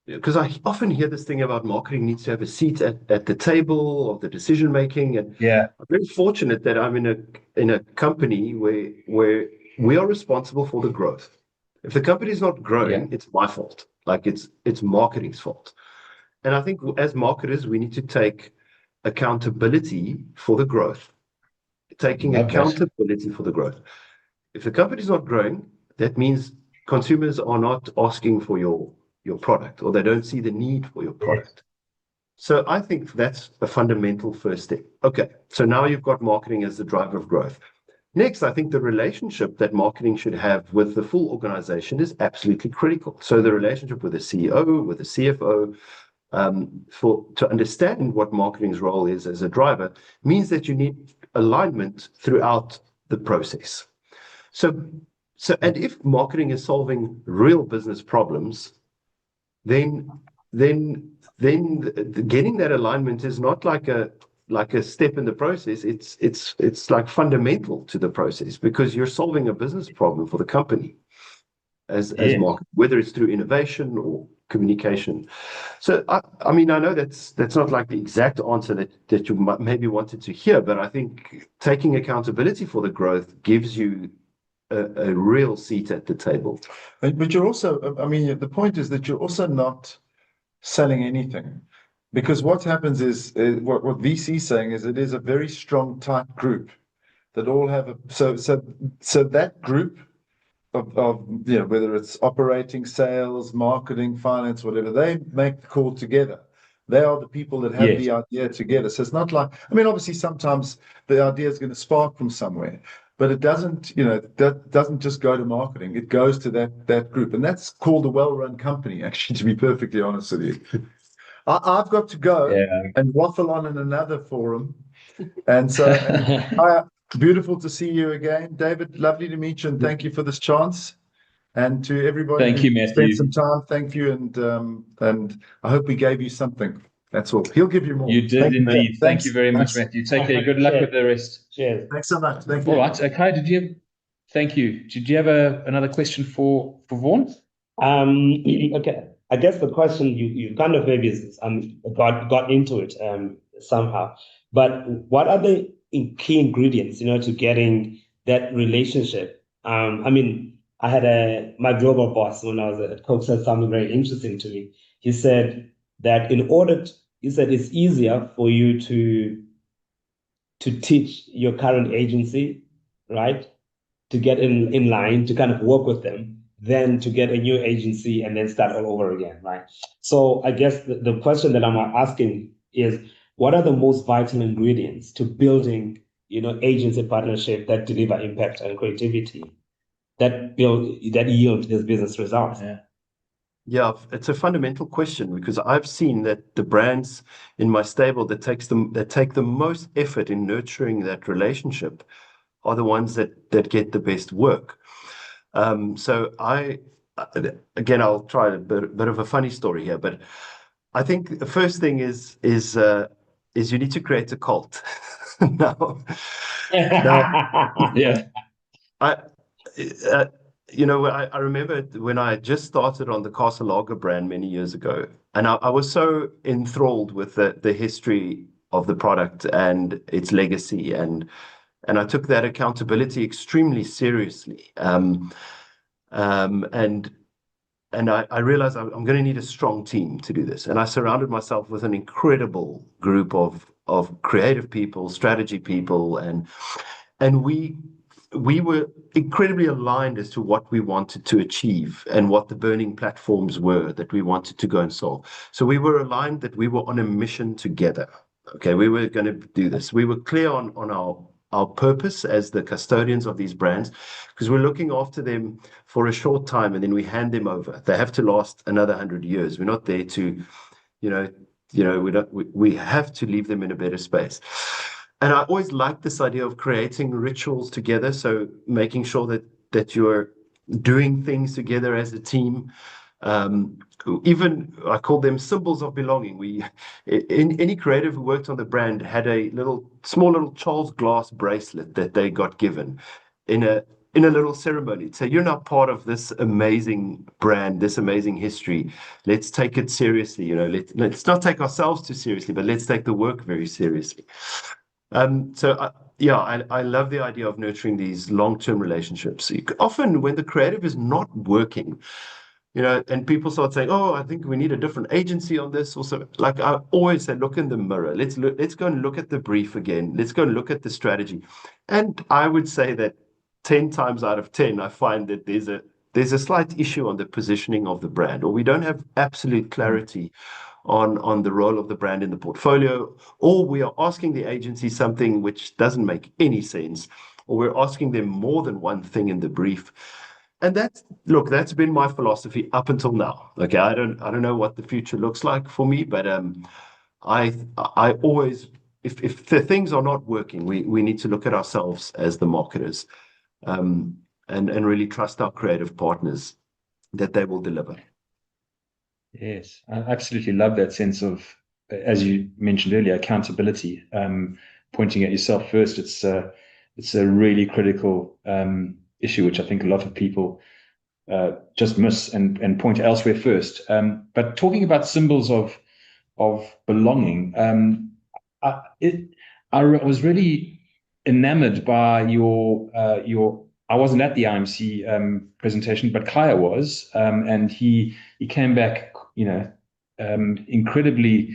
because I often hear this thing about marketing needs to have a seat at the table of the decision making. And I'm very fortunate that I'm in a company where we are responsible for the growth. If the company is not growing, it's my fault. Like it's marketing's fault. And I think as marketers, we need to take accountability for the growth. Taking accountability for the growth. If the company is not growing, that means consumers are not asking for your product, or they don't see the need for your product. So I think that's a fundamental first step. Okay, so now you've got marketing as the driver of growth. Next, I think the relationship that marketing should have with the full organization is absolutely critical. So the relationship with the CEO, with the CFO, to understand what marketing's role is as a driver means that you need alignment throughout the process. So and if marketing is solving real business problems, then getting that alignment is not like a step in the process. It's like fundamental to the process, because you're solving a business problem for the company as market, whether it's through innovation or communication. So I mean, I know that's not like the exact answer that you maybe wanted to hear, but I think taking accountability for the growth gives you a real seat at the table. But you're also, I mean, the point is that you're also not selling anything, because what happens is what VC is saying is it is a very strong, tight group that all have so that group of whether it's operating, sales, marketing, finance, whatever, they make the call together. They are the people that have the idea together. So it's not like, I mean, obviously sometimes the idea is going to spark from somewhere, but it doesn't, that doesn't just go to marketing. It goes to that group, and that's called a well-run company, actually, to be perfectly honest with you. I've got to go and waffle on in another forum. And so, beautiful to see you again, David. Lovely to meet you, and thank you for this chance. And to everybody who spent some time, thank you, and I hope we gave you something. That's all. He'll give you more. You did indeed. Thank you very much, Matthew. Take care. Good luck with the rest. Cheers. Thanks so much. Thank you. All right. Khaya, thank you. Did you have another question for Vaughan? Okay. I guess the question you kind of maybe got into it somehow, but what are the key ingredients, to getting that relationship? I mean, I had my global boss when I was at Coke said something very interesting to me. He said that he said it's easier for you to teach your current agency, right? To get in line, to kind of work with them, than to get a new agency and then start all over again, right? So I guess the question that I'm asking is, what are the most vital ingredients to building, agency partnership that deliver impact and creativity that yield these business results? Yeah, it's a fundamental question because I've seen that the brands in my stable that take the most effort in nurturing that relationship are the ones that get the best work. So again, I'll try a bit of a funny story here, but I think the first thing is you need to create a cult. now, Yeah. I, I remember when I just started on the Castle Lager brand many years ago, and I was so enthralled with the history of the product and its legacy, and I took that accountability extremely seriously. And I realized I'm going to need a strong team to do this, and I surrounded myself with an incredible group of creative people, strategy people, and we were incredibly aligned as to what we wanted to achieve and what the burning platforms were that we wanted to go and solve. So we were aligned that we were on a mission together. Okay, we were going to do this. We were clear on our purpose as the custodians of these brands, because we're looking after them for a short time and then we hand them over. They have to last another 100 years. We're not there to, we have to leave them in a better space. And I always liked this idea of creating rituals together. So making sure that you're doing things together as a team. Even I call them symbols of belonging. Any creative who worked on the brand had a small little Charles Glass bracelet that they got given in a little ceremony. So you're now part of this amazing brand, this amazing history. Let's take it seriously. Let's not take ourselves too seriously, but let's take the work very seriously. I love the idea of nurturing these long-term relationships. Often when the creative is not working, and people start saying, "Oh, I think we need a different agency on this." Also, like I always say, look in the mirror. Let's go and look at the brief again. Let's go and look at the strategy. And I would say that 10 times out of 10, I find that there's a slight issue on the positioning of the brand, or we don't have absolute clarity on the role of the brand in the portfolio, or we are asking the agency something which doesn't make any sense, or we're asking them more than one thing in the brief. And that's been my philosophy up until now. Okay, I don't know what the future looks like for me, but I always, if the things are not working, we need to look at ourselves as the marketers, and really trust our creative partners that they will deliver. Yes, I absolutely love that sense of, as you mentioned earlier, accountability. Pointing at yourself first. It's a really critical issue, which I think a lot of people just miss and point elsewhere first. But talking about symbols of belonging, I was really enamored by your. I wasn't at the IMC presentation, but Khaya was, and he came back, incredibly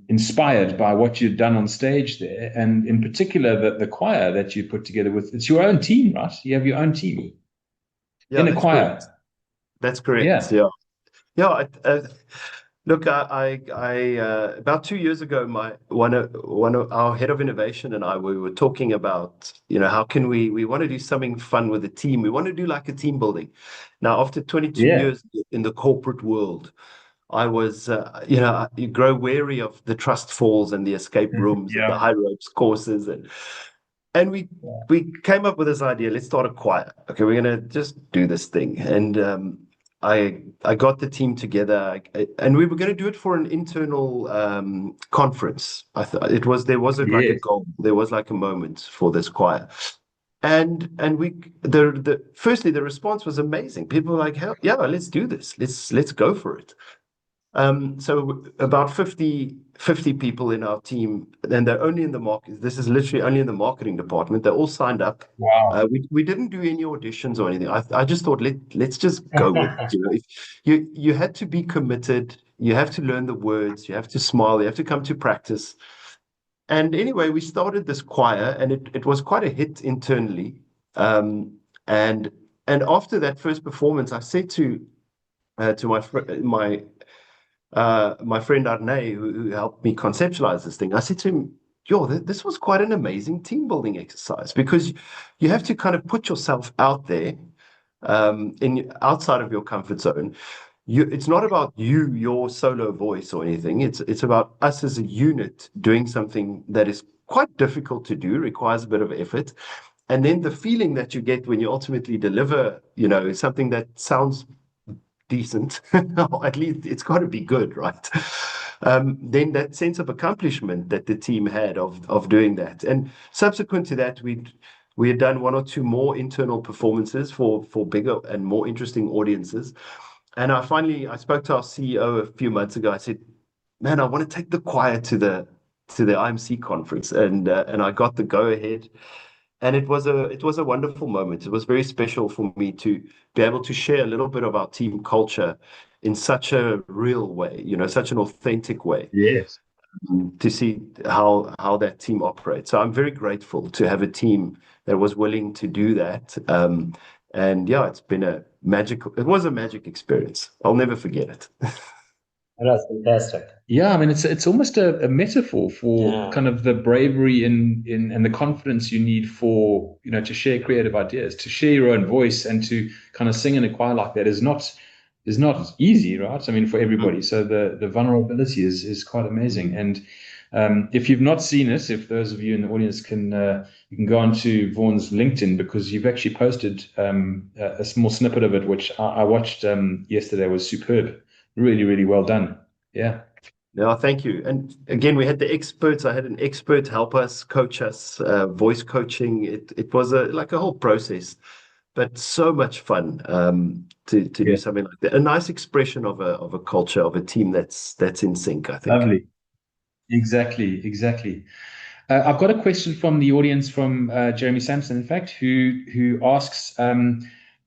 inspired by what you'd done on stage there, and in particular the choir that you put together with. It's your own team, right? You have your own team in a choir. Correct. That's correct. Yeah. Yeah. Look, I about 2 years ago, one of our head of innovation and we were talking about, how can we want to do something fun with the team. We want to do like a team building. Now, after 22 years in the corporate world, I was, you grow wary of the trust falls and the escape rooms and the high ropes courses. And we came up with this idea, let's start a choir. Okay, we're going to just do this thing. And I got the team together, and we were going to do it for an internal conference. I thought there wasn't like a goal, there was like a moment for this choir. And firstly, the response was amazing. People were like, hell yeah, let's do this. Let's go for it. So about 50 people in our team, and they're only in the market. This is literally only in the marketing department. They're all signed up. Wow. We didn't do any auditions or anything. I just thought let's just go with it. If you had to be committed, you have to learn the words, you have to smile, you have to come to practice. And anyway, we started this choir, and it was quite a hit internally. Um, and after that first performance, I said to my friend Arne, who helped me conceptualize this thing, I said to him, "Yo, this was quite an amazing team building exercise because you have to kind of put yourself out there, outside of your comfort zone. It's not about your solo voice or anything. It's about us as a unit doing something that is quite difficult to do, requires a bit of effort, and then the feeling that you get when you ultimately deliver, something that sounds decent, or at least it's got to be good, right? Then that sense of accomplishment that the team had of doing that, and subsequent to that, we had done one or two more internal performances for bigger and more interesting audiences. And I spoke to our CEO a few months ago. I said, "Man, I want to take the choir to the IMC conference," and I got the go ahead. And it was a wonderful moment. It was very special for me to be able to share a little bit of our team culture in such a real way, such an authentic way, Yes. to see how that team operates. So I'm very grateful to have a team that was willing to do that. And yeah, it was a magic experience. I'll never forget it. That's fantastic. Yeah, I mean, it's almost a metaphor for Yeah. kind of the bravery in and the confidence you need for, to share creative ideas, to share your own voice, and to kind of sing in a choir like that is not easy, right? I mean, for everybody. So the vulnerability is quite amazing. And if you've not seen it, if those of you in the audience you can go onto Vaughan's LinkedIn, because you've actually posted a small snippet of it, which I watched yesterday. Was superb. Really, really well done. Yeah. No, thank you. And again, we had the experts. I had an expert help us, coach us, voice coaching. It was like a whole process, but so much fun to do Yeah. something like that. A nice expression of a culture, of a team that's in sync, I think. Lovely. Exactly, exactly. I've got a question from the audience from Jeremy Sampson, in fact, who asks,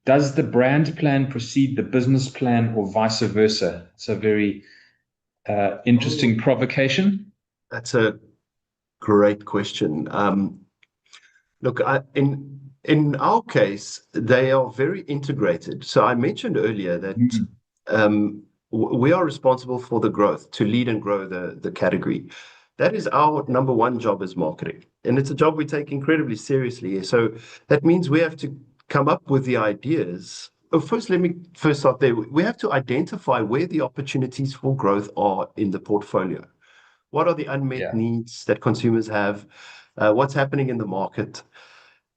does the brand plan precede the business plan or vice versa? It's a very interesting provocation. That's a great question. Look, in our case, they are very integrated. So I mentioned earlier that we are responsible for the growth, to lead and grow the category. That is our number one job as marketing, and it's a job we take incredibly seriously. So that means we have to come up with the ideas. Oh, let me start there. We have to identify where the opportunities for growth are in the portfolio. What are the unmet needs that consumers have? What's happening in the market?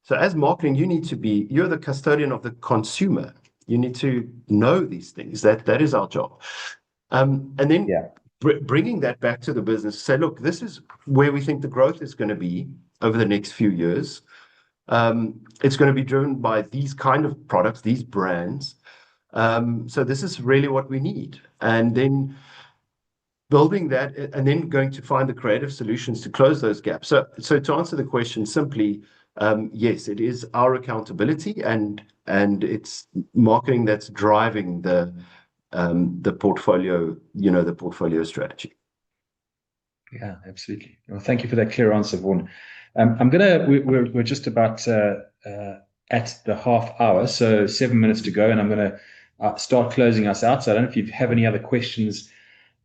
So as marketing, you're the custodian of the consumer. You need to know these things. That is our job. And then bringing that back to the business, say, look, this is where we think the growth is going to be over the next few years. It's going to be driven by these kind of products, these brands. So this is really what we need. And then building that, and then going to find the creative solutions to close those gaps. So to answer the question simply, yes, it is our accountability, and it's marketing that's driving the portfolio, the portfolio strategy. Yeah, absolutely. Well, thank you for that clear answer, Vaughan. We're just about at the half hour, so 7 minutes to go, and I'm gonna start closing us out. So I don't know if you have any other questions,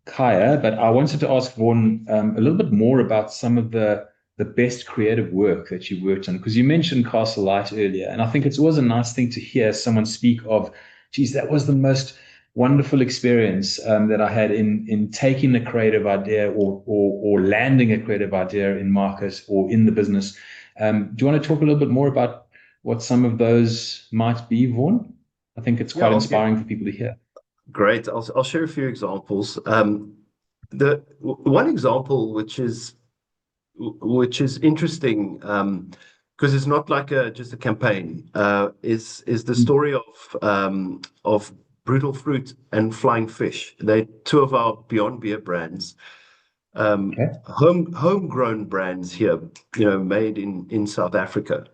Khaya, but I wanted to ask Vaughan a little bit more about some of the best creative work that you worked on, because you mentioned Castle Light earlier, and I think it's always a nice thing to hear someone speak of, geez, that was the most wonderful experience that I had in taking a creative idea or landing a creative idea in market or in the business. Do you want to talk a little bit more about what some of those might be, Vaughan? I think it's quite inspiring for people to hear. Great. I'll share a few examples. The one example which is interesting, because it's not like just a campaign, is the story of Brutal Fruit and Flying Fish. They're two of our Beyond Beer brands, Okay. homegrown brands here, made in South Africa,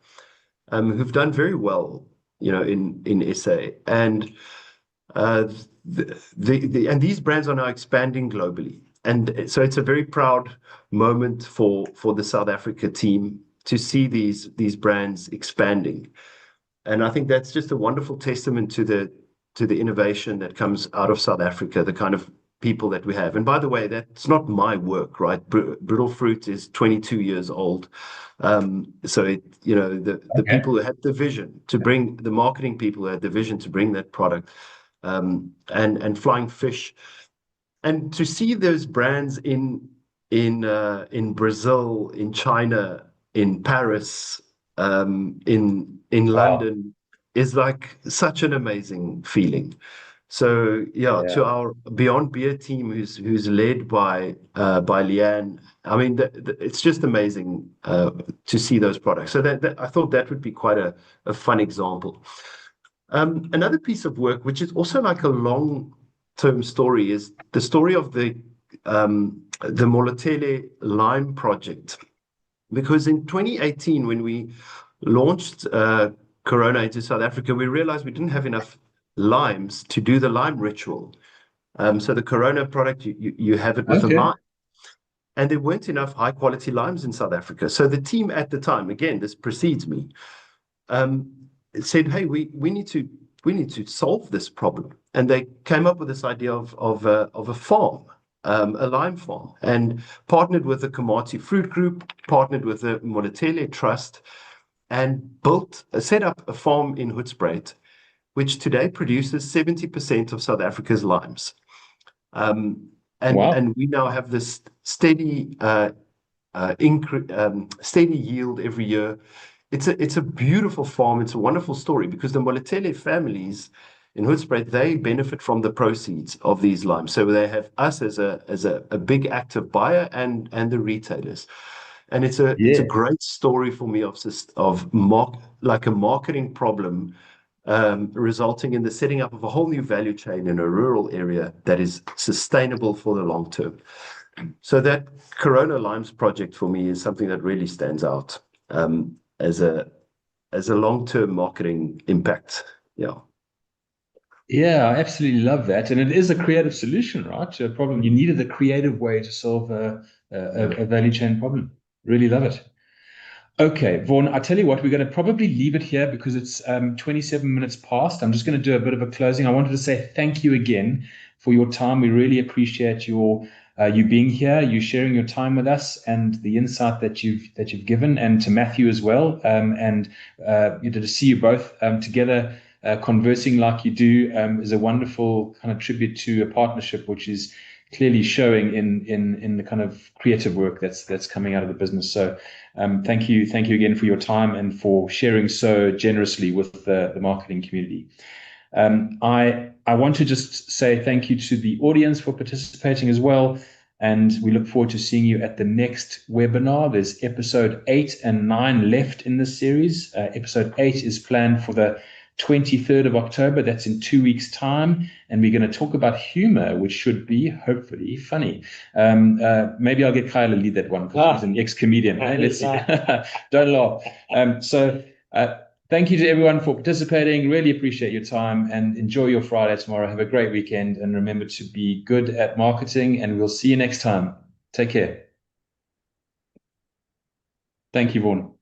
who've done very well, in SA. And and these brands are now expanding globally. And so it's a very proud moment for the South Africa team to see these brands expanding. And I think that's just a wonderful testament to the innovation that comes out of South Africa, the kind of people that we have. And by the way, that's not my work, right? Brittle Fruit is 22 years old. So the people who had the vision to bring, the marketing people who had the vision to bring that product, and Flying Fish, and to see those brands in Brazil, in China, in Paris, in London, is like such an amazing feeling. So yeah, to our Beyond Beer team, who's led by Leanne, I mean, it's just amazing to see those products. So that I thought that would be quite a fun example. Another piece of work, which is also like a long-term story, is the story of the Molotele Lime project. Because in 2018, when we launched Corona into South Africa, we realized we didn't have enough limes to do the lime ritual. So the Corona product, you have it with a lime. And there weren't enough high-quality limes in South Africa. So the team at the time, again, this precedes me, said, "Hey, we need to solve this problem." And they came up with this idea of a farm, a lime farm, and partnered with the Komati Fruit Group, partnered with the Molotele Trust, and set up a farm in Hoedspruit, which today produces 70% of South Africa's limes. And we now have this steady yield every year. It's a beautiful farm. It's a wonderful story because the Molotele families in Hoedspruit, they benefit from the proceeds of these limes. So they have us as a big active buyer and the retailers. And it's a great story for me of a marketing problem resulting in the setting up of a whole new value chain in a rural area that is sustainable for the long term. So that Corona Limes project for me is something that really stands out as a long-term marketing impact. Yeah, I absolutely love that. And it is a creative solution, right? To a problem. You needed a creative way to solve a value chain problem. Really love it. Okay, Vaughan, I tell you what, we're going to probably leave it here because it's 27 minutes past. I'm just going to do a bit of a closing. I wanted to say thank you again for your time. We really appreciate you being here, you sharing your time with us, and the insight that you've given, and to Matthew as well. And to see you both together conversing like you do is a wonderful kind of tribute to a partnership, which is clearly showing in the kind of creative work that's coming out of the business. So thank you again for your time and for sharing so generously with the marketing community. I want to just say thank you to the audience for participating as well, and we look forward to seeing you at the next webinar. There's episode 8 and 9 left in this series. Episode 8 is planned for the 23rd of October. That's in 2 weeks' time. And we're going to talk about humor, which should be hopefully funny. Maybe I'll get Khaya to lead that one because he's an ex-comedian. Hey, let's see. Don't laugh. So thank you to everyone for participating. Really appreciate your time and enjoy your Friday tomorrow. Have a great weekend and remember to be good at marketing, and we'll see you next time. Take care. Thank you, Vaughan.